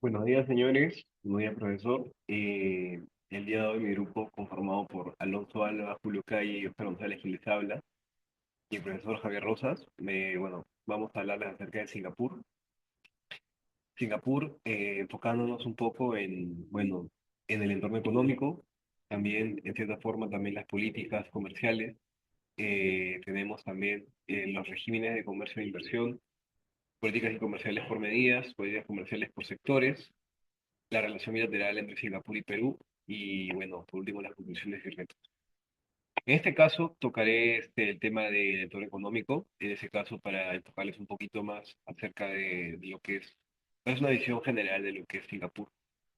Buenos días, señores. Buenos días, profesor. El día de hoy mi grupo, conformado por Alonso Alba, Julio Calle y Oscar González, quien les habla, y el profesor Javier Rosas, vamos a hablarles acerca de Singapur. Singapur, enfocándonos un poco en el entorno económico, también, en cierta forma, también las políticas comerciales. Tenemos también los regímenes de comercio e inversión, políticas y comerciales por medidas, políticas comerciales por sectores, la relación bilateral entre Singapur y Perú y, bueno, por último, las conclusiones y retos. En este caso, tocaré el tema del entorno económico, en ese caso para enfocarles un poquito más acerca de lo que es una visión general de lo que es Singapur.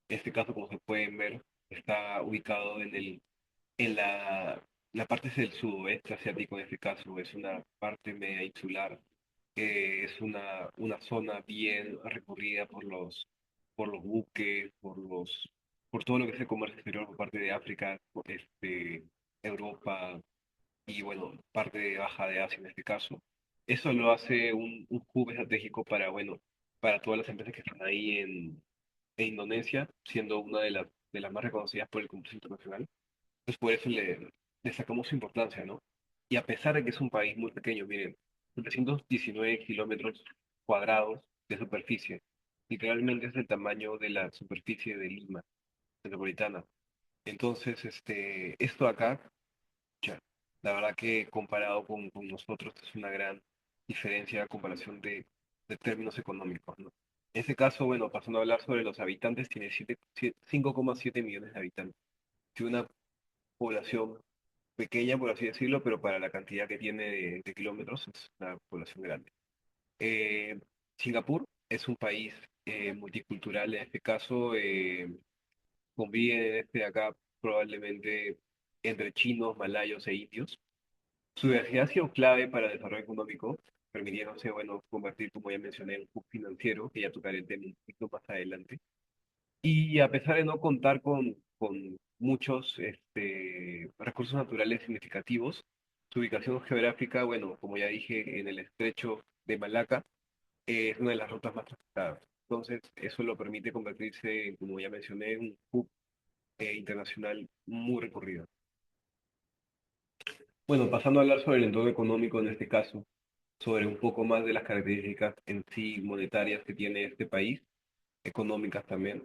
En este caso, como se pueden ver, está ubicado en la parte del sudoeste asiático, en este caso, es una parte media insular, es una zona bien recorrida por los buques, por todo lo que es el comercio exterior por parte de África, Europa y bueno, parte de Baja de Asia en este caso. Eso lo hace un hub estratégico para, bueno, para todas las empresas que están ahí en Indonesia, siendo una de las más reconocidas por el comercio internacional. Pues por eso le sacamos su importancia, ¿no? Y a pesar de que es un país muy pequeño, miren, 719 kilómetros cuadrados de superficie, literalmente es el tamaño de la superficie de Lima, metropolitana. Entonces, esto acá, ya, la verdad que comparado con nosotros es una gran diferencia a comparación de términos económicos, ¿no? En este caso, bueno, pasando a hablar sobre los habitantes, tiene 5,7 millones de habitantes. Tiene una población pequeña, por así decirlo, pero para la cantidad que tiene de kilómetros es una población grande. Eh, Singapur es un país multicultural, en este caso convive desde acá probablemente entre chinos, malayos e indios. Su diversidad ha sido clave para el desarrollo económico, permitiéndose, bueno, convertir, como ya mencioné, en un hub financiero, que ya tocaré el tema un poquito más adelante. Y a pesar de no contar con muchos recursos naturales significativos, su ubicación geográfica, bueno, como ya dije, en el estrecho de Malaca, es una de las rutas más transitadas. Entonces, eso lo permite convertirse, como ya mencioné, en un hub internacional muy recorrido. Bueno, pasando a hablar sobre el entorno económico en este caso, sobre un poco más de las características en sí monetarias que tiene este país, económicas también.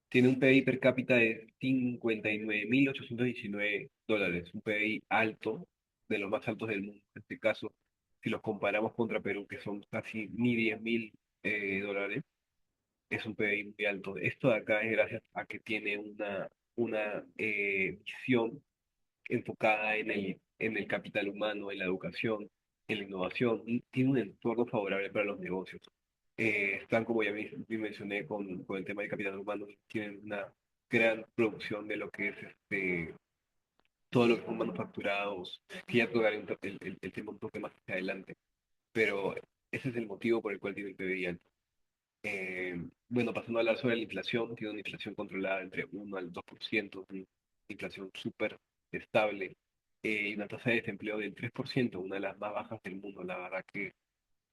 Tiene un PBI per cápita de 59.819 dólares, un PBI alto, de los más altos del mundo. En este caso, si los comparamos contra Perú, que son casi ni 10.000 dólares, es un PBI muy alto. Esto de acá es gracias a que tiene una visión enfocada en el capital humano, en la educación, en la innovación, y tiene un entorno favorable para los negocios. Están, como ya mencioné, con el tema del capital humano, tienen una gran producción de lo que es todo lo que son manufacturados, que ya tocaré el tema un toque más hacia adelante, pero ese es el motivo por el cual tiene el PBI alto. Bueno, pasando a hablar sobre la inflación, tiene una inflación controlada entre 1 al 2%, una inflación súper estable, y una tasa de desempleo del 3%, una de las más bajas del mundo. La verdad que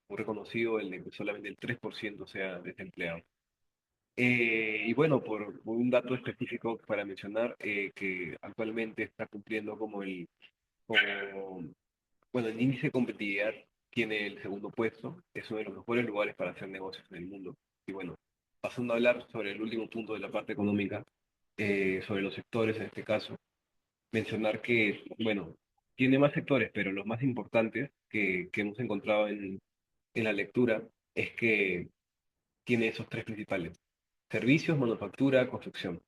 muy reconocido el de que solamente el 3% sea desempleado. Y bueno, por un dato específico para mencionar, que actualmente está cumpliendo como, bueno, el índice de competitividad tiene el segundo puesto, es uno de los mejores lugares para hacer negocios en el mundo. Y bueno, pasando a hablar sobre el último punto de la parte económica, sobre los sectores en este caso, mencionar que, bueno, tiene más sectores, pero los más importantes que hemos encontrado en la lectura es que tiene esos tres principales: servicios, manufactura, construcción.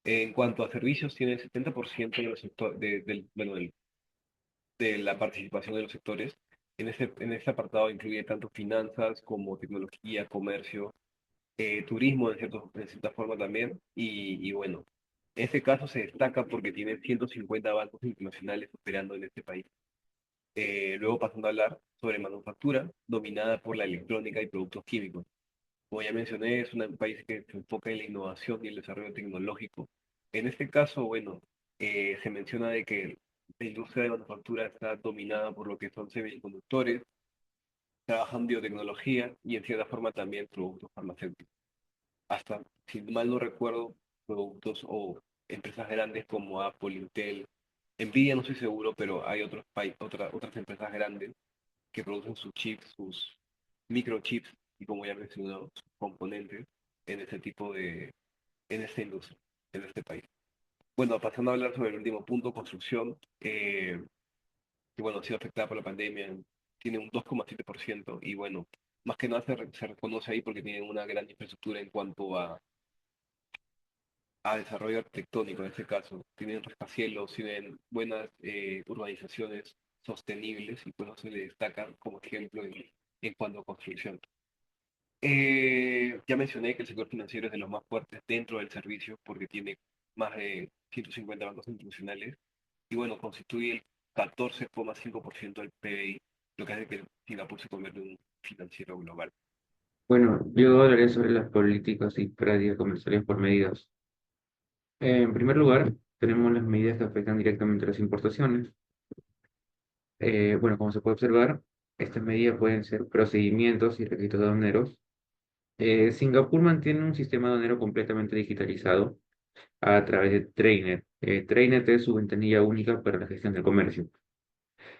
En cuanto a servicios, tiene el 70% de los bueno, de la participación de los sectores. En ese apartado incluye tanto finanzas como tecnología, comercio, turismo en cierta forma también. Y bueno, en este caso se destaca porque tiene 150 bancos internacionales operando en este país. Luego pasando a hablar sobre manufactura, dominada por la electrónica y productos químicos. Como ya mencioné, es un país que se enfoca en la innovación y el desarrollo tecnológico. En este caso, bueno, se menciona de que la industria de manufactura está dominada por lo que son semiconductores, trabajan biotecnología y en cierta forma también productos farmacéuticos. hasta, si mal no recuerdo, productos o empresas grandes como Apple, Intel, Nvidia no estoy seguro, pero hay otras empresas grandes que producen sus chips, sus microchips y como ya mencioné, sus componentes en este tipo en esta industria, en este país. Bueno, pasando a hablar sobre el último punto, construcción, que bueno, ha sido afectada por la pandemia, tiene un 2,7% y bueno, más que nada se reconoce ahí porque tienen una gran infraestructura en cuanto a desarrollo arquitectónico en este caso. Tienen rascacielos, tienen buenas urbanizaciones sostenibles y pues eso se le destaca como ejemplo en cuanto a construcción. Ya mencioné que el sector financiero es de los más fuertes dentro del servicio porque tiene más de 150 bancos internacionales y bueno, constituye el 14,5% del PBI, lo que hace que Singapur se convierta en un financiero global. Bueno, yo hablaré sobre las políticas y prácticas comerciales por medidas. En primer lugar, tenemos las medidas que afectan directamente a las importaciones. Bueno, como se puede observar, estas medidas pueden ser procedimientos y requisitos aduaneros. Singapur mantiene un sistema aduanero completamente digitalizado a través de Trainet. Trainet es su ventanilla única para la gestión del comercio.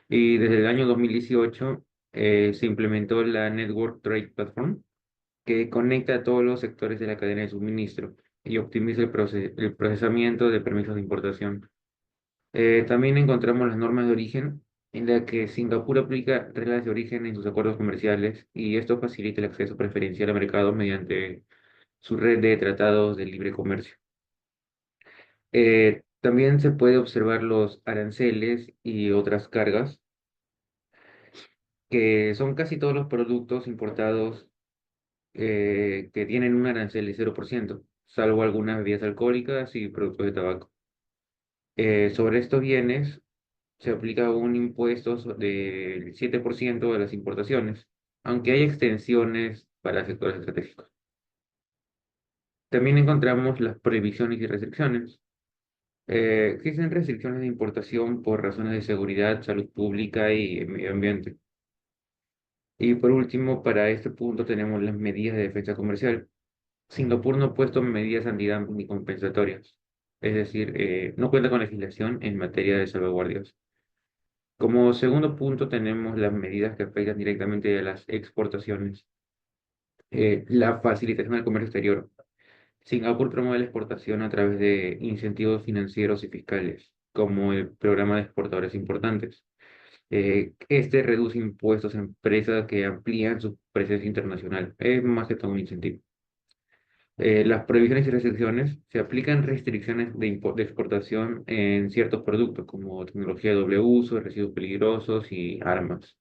Y desde el año 2018 se implementó la Network Trade Platform, que conecta a todos los sectores de la cadena de suministro y optimiza el procesamiento de permisos de importación. También encontramos las normas de origen, en la que Singapur aplica reglas de origen en sus acuerdos comerciales y esto facilita el acceso preferencial al mercado mediante su red de tratados de libre comercio. También se puede observar los aranceles y otras cargas, que son casi todos los productos importados que tienen un arancel de 0%, salvo algunas bebidas alcohólicas y productos de tabaco. Sobre estos bienes se aplica un impuesto del 7% de las importaciones, aunque hay extensiones para sectores estratégicos. También encontramos las prohibiciones y restricciones. Existen restricciones de importación por razones de seguridad, salud pública y medio ambiente. Y por último, para este punto tenemos las medidas de defensa comercial. Singapur no ha puesto medidas antidumping ni compensatorias, es decir, no cuenta con legislación en materia de salvaguardias. Como segundo punto tenemos las medidas que afectan directamente a las exportaciones. La facilitación del comercio exterior. Singapur promueve la exportación a través de incentivos financieros y fiscales, como el programa de exportadores importantes. Este reduce impuestos a empresas que amplían su presencia internacional. Es más que todo un incentivo. Las prohibiciones y restricciones se aplican restricciones de exportación en ciertos productos como tecnología de doble uso, residuos peligrosos y armas.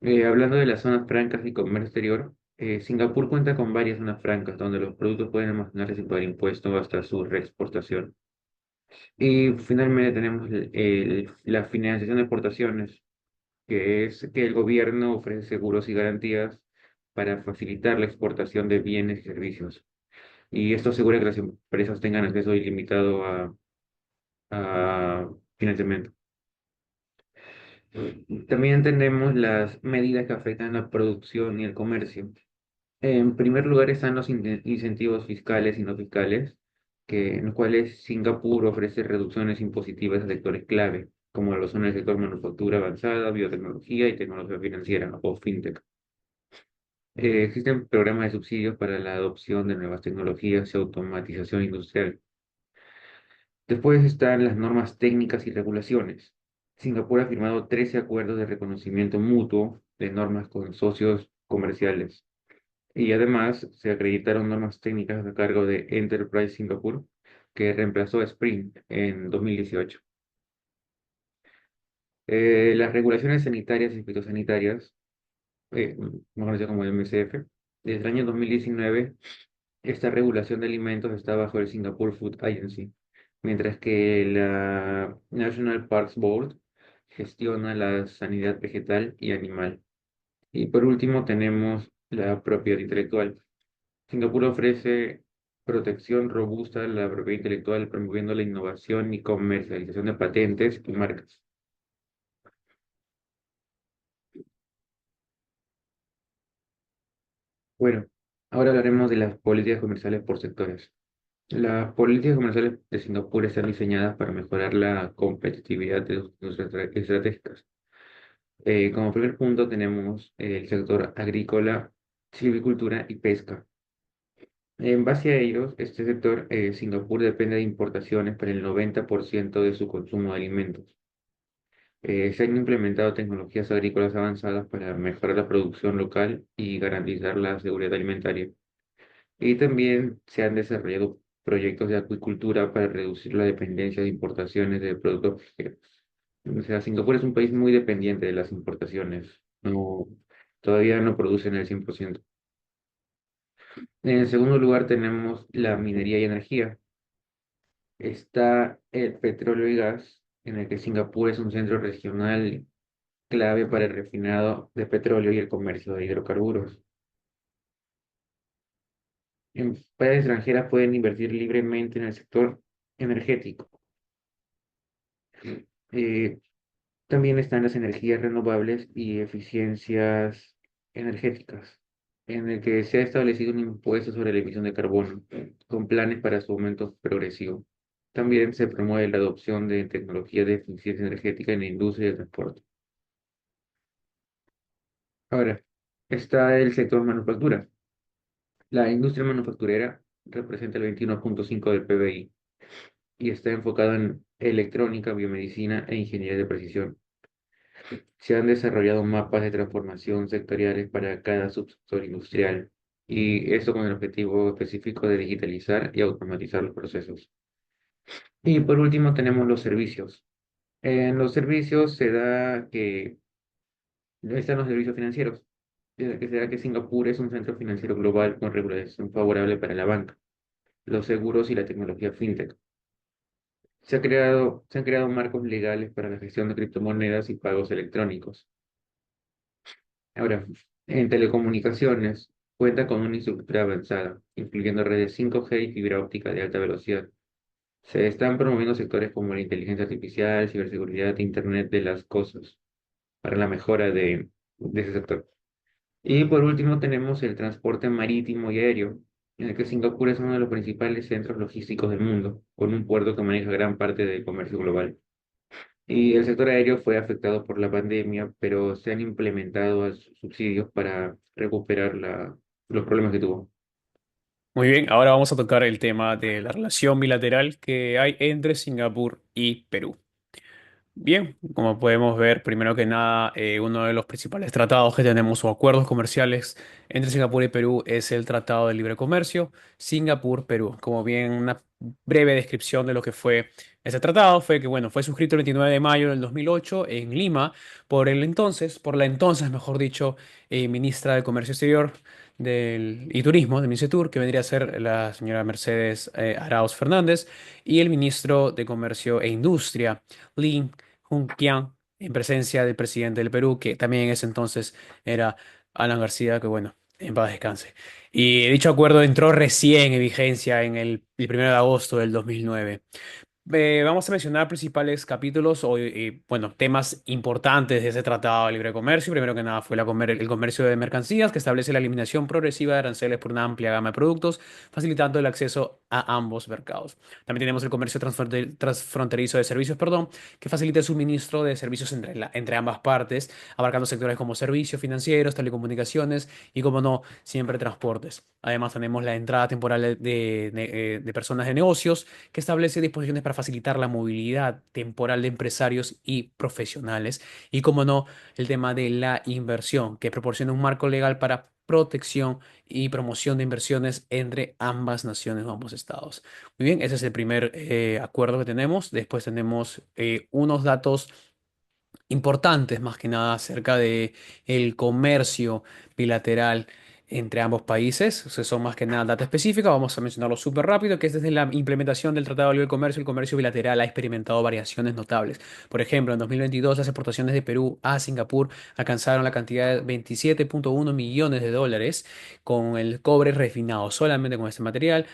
Hablando de las zonas francas y comercio exterior, Singapur cuenta con varias zonas francas donde los productos pueden almacenarse sin pagar impuestos hasta su reexportación. Y finalmente tenemos la financiación de exportaciones, que es que el gobierno ofrece seguros y garantías para facilitar la exportación de bienes y servicios. Y esto asegura que las empresas tengan acceso ilimitado a financiamiento. También tenemos las medidas que afectan la producción y el comercio. En primer lugar están los incentivos fiscales y no fiscales, en los cuales Singapur ofrece reducciones impositivas a sectores clave, como lo son el sector manufactura avanzada, biotecnología y tecnología financiera o fintech. Existen programas de subsidios para la adopción de nuevas tecnologías y automatización industrial. Después están las normas técnicas y regulaciones. Singapur ha firmado 13 acuerdos de reconocimiento mutuo de normas con socios comerciales. Y además se acreditaron normas técnicas a cargo de Enterprise Singapur, que reemplazó a Spring en 2018. Las regulaciones sanitarias y fitosanitarias, más conocidas como MSF, desde el año 2019, esta regulación de alimentos está bajo el Singapore Food Agency, mientras que la National Parks Board gestiona la sanidad vegetal y animal. Y por último tenemos la propiedad intelectual. Singapur ofrece protección robusta a la propiedad intelectual, promoviendo la innovación y comercialización de patentes y marcas. Bueno, Ahora hablaremos de las políticas comerciales por sectores. Las políticas comerciales de Singapur están diseñadas para mejorar la competitividad de sus estratégicas. Como primer punto tenemos el sector agrícola, silvicultura y pesca. En base a ellos, este sector, Singapur depende de importaciones para el 90% de su consumo de alimentos. Se han implementado tecnologías agrícolas avanzadas para mejorar la producción local y garantizar la seguridad alimentaria. Y también se han desarrollado proyectos de acuicultura para reducir la dependencia de importaciones de productos pesqueros. O sea, Singapur es un país muy dependiente de las importaciones. No, todavía no producen el 100%. En segundo lugar tenemos la minería y energía. Está el petróleo y gas, en el que Singapur es un centro regional clave para el refinado de petróleo y el comercio de hidrocarburos. Empresas extranjeras pueden invertir libremente en el sector energético. Eh, También están las energías renovables y eficiencias energéticas, en el que se ha establecido un impuesto sobre la emisión de carbono, con planes para su aumento progresivo. También se promueve la adopción de tecnologías de eficiencia energética en la industria y el transporte. Ahora, está el sector manufactura. La industria manufacturera representa el 21,5 del PBI y está enfocado en electrónica, biomedicina e ingeniería de precisión. Se han desarrollado mapas de transformación sectoriales para cada subsector industrial y esto con el objetivo específico de digitalizar y automatizar los procesos. Y por último tenemos los servicios. En los servicios se da que están los servicios financieros, que se da que Singapur es un centro financiero global con regulación favorable para la banca, los seguros y la tecnología fintech. Se han creado marcos legales para la gestión de criptomonedas y pagos electrónicos. Ahora, en telecomunicaciones, cuenta con una infraestructura avanzada, incluyendo redes 5G y fibra óptica de alta velocidad. Se están promoviendo sectores como la inteligencia artificial, ciberseguridad e Internet de las cosas para la mejora de ese sector. Y por último tenemos el transporte marítimo y aéreo, en el que Singapur es uno de los principales centros logísticos del mundo, con un puerto que maneja gran parte del comercio global. Y el sector aéreo fue afectado por la pandemia, pero se han implementado subsidios para recuperar los problemas que tuvo. Muy bien, ahora vamos a tocar el tema de la relación bilateral que hay entre Singapur y Perú. Bien, como podemos ver, primero que nada, uno de los principales tratados que tenemos o acuerdos comerciales entre Singapur y Perú es el Tratado de Libre Comercio Singapur-Perú. Como bien una breve descripción de lo que fue ese tratado fue que, bueno, fue suscrito el 29 de mayo del 2008 en Lima por la entonces, mejor dicho, ministra de Comercio Exterior y Turismo, de MINCETUR, que vendría a ser la señora Mercedes Arauz Fernández, y el ministro de Comercio e Industria, Lin Junquian, en presencia del presidente del Perú, que también en ese entonces era Alan García, que bueno, en paz descanse. Y dicho acuerdo entró recién en vigencia en el 1 de agosto del 2009. Vamos a mencionar principales capítulos o, bueno, temas importantes de ese tratado de libre comercio. Primero que nada fue el comercio de mercancías, que establece la eliminación progresiva de aranceles por una amplia gama de productos, facilitando el acceso a ambos mercados. También tenemos el comercio transfronterizo de servicios, perdón, que facilita el suministro de servicios entre ambas partes, abarcando sectores como servicios financieros, telecomunicaciones y, como no, siempre transportes. Además tenemos la entrada temporal de personas de negocios que establece disposiciones para facilitar la movilidad temporal de empresarios y profesionales. Y como no, el tema de la inversión, que proporciona un marco legal para protección y promoción de inversiones entre ambas naciones o ambos estados. Muy bien, ese es el primer acuerdo que tenemos. Después tenemos unos datos importantes, más que nada, acerca de el comercio bilateral entre ambos países. O sea, son más que nada datos específicos. Vamos a mencionarlo súper rápido, que es desde la implementación del Tratado de Libre Comercio, el comercio bilateral ha experimentado variaciones notables. Por ejemplo, en 2022 las exportaciones de Perú a Singapur alcanzaron la cantidad de 27,1 millones de dólares con el cobre refinado, solamente con este material.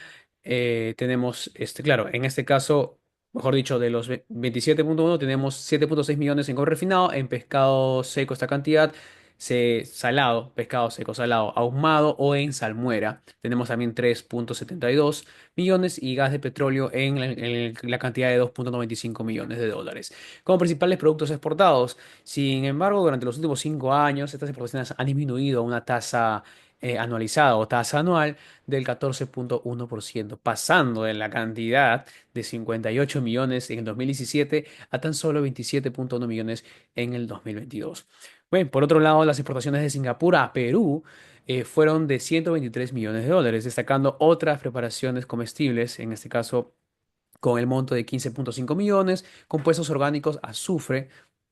Tenemos, claro, en este caso, mejor dicho, de los 27,1 tenemos 7,6 millones en cobre refinado, en pescado seco esta cantidad, salado, pescado seco salado, ahumado o en salmuera. Tenemos también 3,72 millones y gas de petróleo en la cantidad de 2,95 millones de dólares. Como principales productos exportados. Sin embargo, durante los últimos 5 años, estas exportaciones han disminuido a una tasa anualizada o tasa anual del 14,1%, pasando de la cantidad de 58 millones en el 2017 a tan solo 27,1 millones en el 2022. Bueno, por otro lado, las exportaciones de Singapur a Perú fueron de 123 millones de dólares, destacando otras preparaciones comestibles, en este caso con el monto de 15,5 millones, compuestos orgánicos azufre,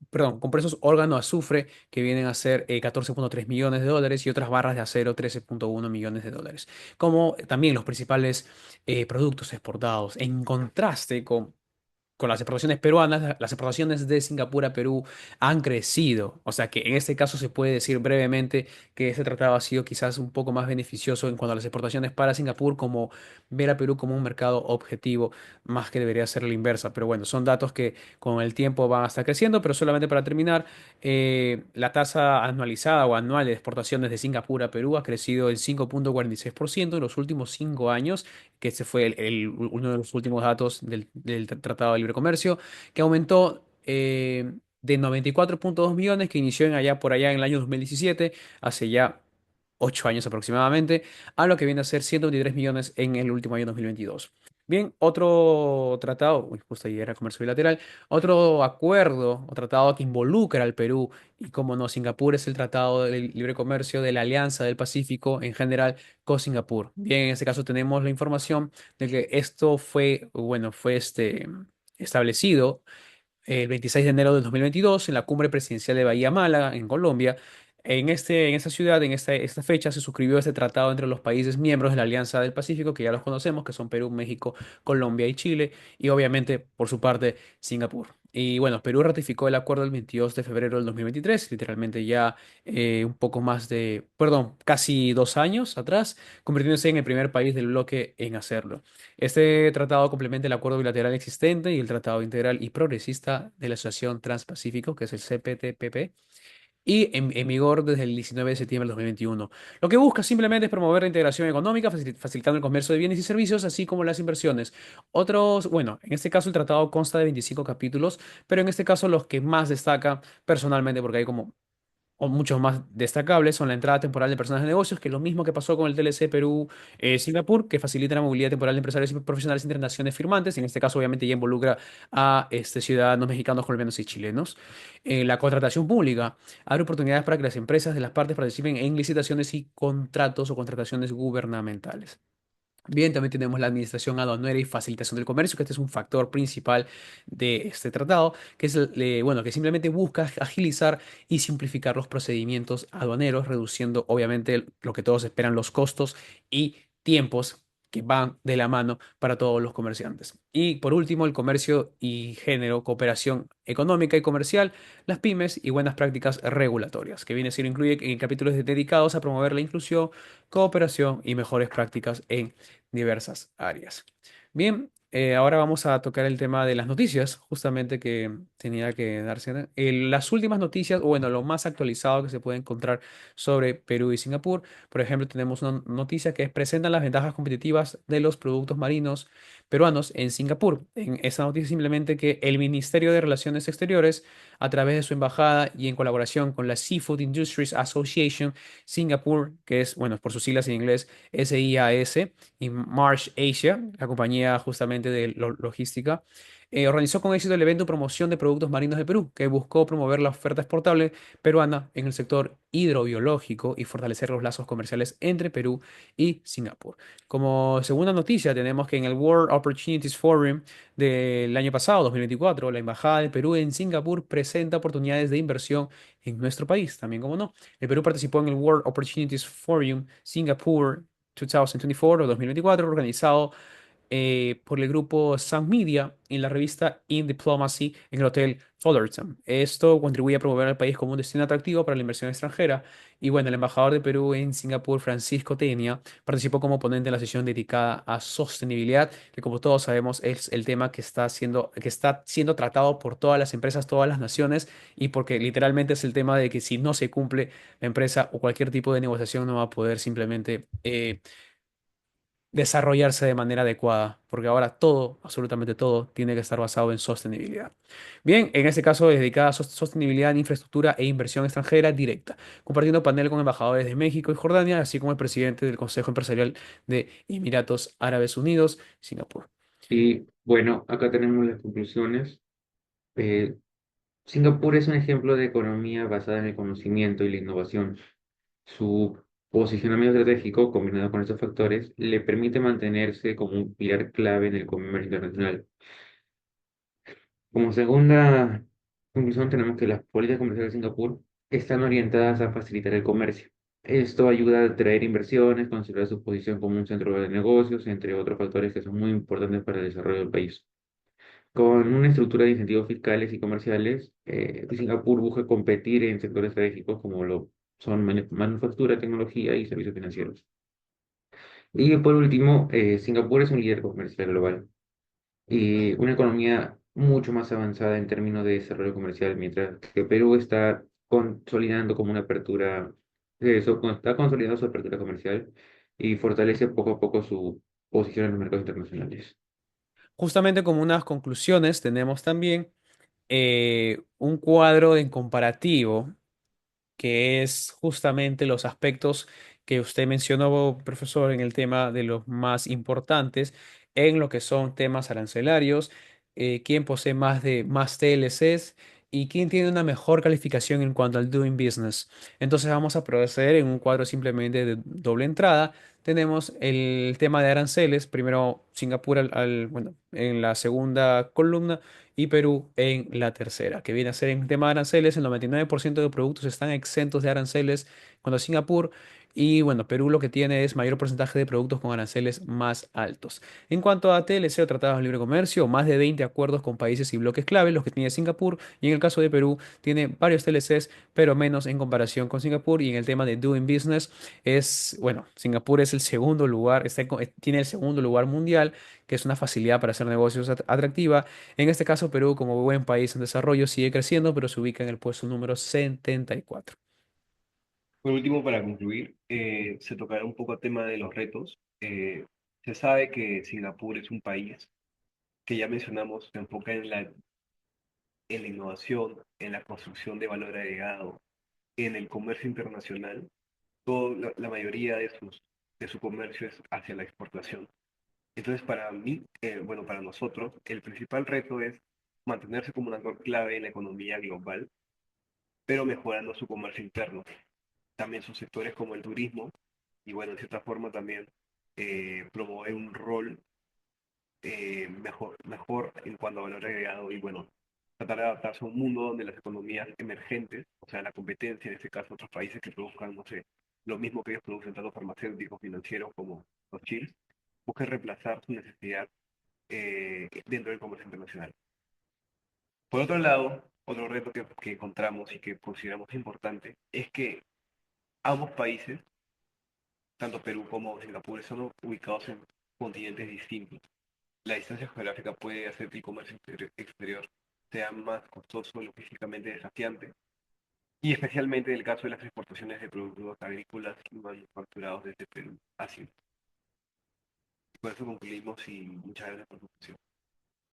perdón, compuestos órgano azufre que vienen a ser 14,3 millones de dólares y otras barras de acero 13,1 millones de dólares, como también los principales productos exportados. En contraste con las exportaciones peruanas, las exportaciones de Singapur a Perú han crecido. O sea que en este caso se puede decir brevemente que este tratado ha sido quizás un poco más beneficioso en cuanto a las exportaciones para Singapur, como ver a Perú como un mercado objetivo, más que debería ser la inversa. Pero bueno, son datos que con el tiempo van a estar creciendo, pero solamente para terminar, la tasa anualizada o anual de exportaciones de Singapur a Perú ha crecido en 5,46% en los últimos 5 años, que ese fue uno de los últimos datos del Tratado de Libre Comercio, que aumentó de 94,2 millones, que inició allá por allá en el año 2017, hace ya 8 años aproximadamente, a lo que viene a ser 123 millones en el último año 2022. Bien, otro tratado, uy, justo ahí era comercio bilateral, otro acuerdo o tratado que involucra al Perú y como no, Singapur es el Tratado de Libre Comercio de la Alianza del Pacífico en general con Singapur. Bien, en este caso tenemos la información de que esto fue, bueno, fue establecido el 26 de enero del 2022 en la cumbre presidencial de Bahía Málaga, en Colombia. En esta ciudad, en esta fecha, se suscribió este tratado entre los países miembros de la Alianza del Pacífico, que ya los conocemos, que son Perú, México, Colombia y Chile, y obviamente, por su parte, Singapur. Y bueno, Perú ratificó el acuerdo el 22 de febrero del 2023, literalmente ya un poco más de, perdón, casi 2 años atrás, convirtiéndose en el primer país del bloque en hacerlo. Este tratado complementa el acuerdo bilateral existente y el Tratado Integral y Progresista de la Asociación Transpacífico, que es el CPTPP, y en vigor desde el 19 de septiembre del 2021. Lo que busca simplemente es promover la integración económica, facilitando el comercio de bienes y servicios, así como las inversiones. Otros, bueno, en este caso el tratado consta de 25 capítulos, pero en este caso los que más destaca personalmente, porque hay como o muchos más destacables son la entrada temporal de personas de negocios, que es lo mismo que pasó con el TLC Perú-Singapur, que facilita la movilidad temporal de empresarios y profesionales entre naciones firmantes. En este caso, obviamente, ya involucra a ciudadanos mexicanos, colombianos y chilenos. La contratación pública abre oportunidades para que las empresas de las partes participen en licitaciones y contratos o contrataciones gubernamentales. Bien, también tenemos la administración aduanera y facilitación del comercio, que este es un factor principal de este tratado, que es, bueno, que simplemente busca agilizar y simplificar los procedimientos aduaneros, reduciendo obviamente lo que todos esperan, los costos y tiempos que van de la mano para todos los comerciantes. Y por último, el comercio y género, cooperación económica y comercial, las pymes y buenas prácticas regulatorias, que viene a ser incluye en capítulos dedicados a promover la inclusión, cooperación y mejores prácticas en diversas áreas. Bien, ahora vamos a tocar el tema de las noticias, justamente que tenía que darse, ¿no? Las últimas noticias, o bueno, lo más actualizado que se puede encontrar sobre Perú y Singapur. Por ejemplo, tenemos una noticia que presentan las ventajas competitivas de los productos marinos peruanos en Singapur. En esta noticia simplemente que el Ministerio de Relaciones Exteriores, a través de su embajada y en colaboración con la Seafood Industries Association Singapur, que es, bueno, por sus siglas en inglés, SIAS, y Marsh Asia, la compañía justamente de logística, organizó con éxito el evento Promoción de Productos Marinos de Perú, que buscó promover la oferta exportable peruana en el sector hidrobiológico y fortalecer los lazos comerciales entre Perú y Singapur. Como segunda noticia, tenemos que en el World Opportunities Forum del año pasado, 2024, la Embajada de Perú en Singapur presenta oportunidades de inversión en nuestro país, también como no. El Perú participó en el World Opportunities Forum Singapur 2024 o 2024, organizado por el grupo Sun Media en la revista In Diplomacy en el Hotel Fullerton. Esto contribuye a promover al país como un destino atractivo para la inversión extranjera. Y bueno, el embajador de Perú en Singapur, Francisco Tenia, participó como ponente en la sesión dedicada a sostenibilidad, que como todos sabemos es el tema que está siendo tratado por todas las empresas, todas las naciones, y porque literalmente es el tema de que si no se cumple la empresa o cualquier tipo de negociación no va a poder simplemente desarrollarse de manera adecuada, porque ahora todo, absolutamente todo, tiene que estar basado en sostenibilidad. Bien, en este caso es dedicada a sostenibilidad en infraestructura e inversión extranjera directa, compartiendo panel con embajadores de México y Jordania, así como el presidente del Consejo Empresarial de Emiratos Árabes Unidos, Singapur. Y bueno, acá tenemos las conclusiones. Eh, Singapur es un ejemplo de economía basada en el conocimiento y la innovación. Su posicionamiento estratégico, combinado con estos factores, le permite mantenerse como un pilar clave en el comercio internacional. Como segunda conclusión, tenemos que las políticas comerciales de Singapur están orientadas a facilitar el comercio. Esto ayuda a atraer inversiones, consolidar su posición como un centro de negocios, entre otros factores que son muy importantes para el desarrollo del país. Con una estructura de incentivos fiscales y comerciales, Singapur busca competir en sectores estratégicos como lo son manufactura, tecnología y servicios financieros. Y por último, Singapur es un líder comercial global y una economía mucho más avanzada en términos de desarrollo comercial, mientras que Perú está consolidando como una apertura, está consolidando su apertura comercial y fortalece poco a poco su posición en los mercados internacionales. Justamente como unas conclusiones tenemos también un cuadro en comparativo que es justamente los aspectos que usted mencionó, profesor, en el tema de los más importantes, en lo que son temas arancelarios, quién posee más TLCs y quién tiene una mejor calificación en cuanto al doing business. Entonces vamos a proceder en un cuadro simplemente de doble entrada. Tenemos el tema de aranceles, primero Singapur bueno, en la segunda columna y Perú en la tercera, que viene a ser en tema de aranceles, el 99% de productos están exentos de aranceles, cuando Singapur y bueno, Perú lo que tiene es mayor porcentaje de productos con aranceles más altos. En cuanto a TLC o tratados de libre comercio, más de 20 acuerdos con países y bloques clave, los que tiene Singapur, y en el caso de Perú tiene varios TLCs, pero menos en comparación con Singapur, y en el tema de doing business bueno, Singapur es el segundo lugar, tiene el segundo lugar mundial, que es una facilidad para hacer negocios atractiva. En este caso, Perú, como buen país en desarrollo, sigue creciendo, pero se ubica en el puesto número 74. Por último, para concluir, se tocará un poco el tema de los retos. Se sabe que Singapur es un país que ya mencionamos, se enfoca en la innovación, en la construcción de valor agregado, en el comercio internacional. La mayoría de su comercio es hacia la exportación. Entonces, para mí, bueno, para nosotros, el principal reto es mantenerse como un actor clave en la economía global, pero mejorando su comercio interno. También sus sectores como el turismo y, bueno, en cierta forma también promover un rol mejor en cuanto a valor agregado y, bueno, tratar de adaptarse a un mundo donde las economías emergentes, o sea, la competencia, en este caso, otros países que produzcan, no sé, lo mismo que ellos producen, tanto farmacéuticos, financieros como los chips, busquen reemplazar su necesidad dentro del comercio internacional. Por otro lado, otro reto que encontramos y que consideramos importante es que ambos países, tanto Perú como Singapur, están ubicados en continentes distintos. La distancia geográfica puede hacer que el comercio exterior sea más costoso, logísticamente desafiante, y especialmente en el caso de las exportaciones de productos agrícolas y manufacturados desde Perú hacia. Por eso concluimos y muchas gracias por su atención.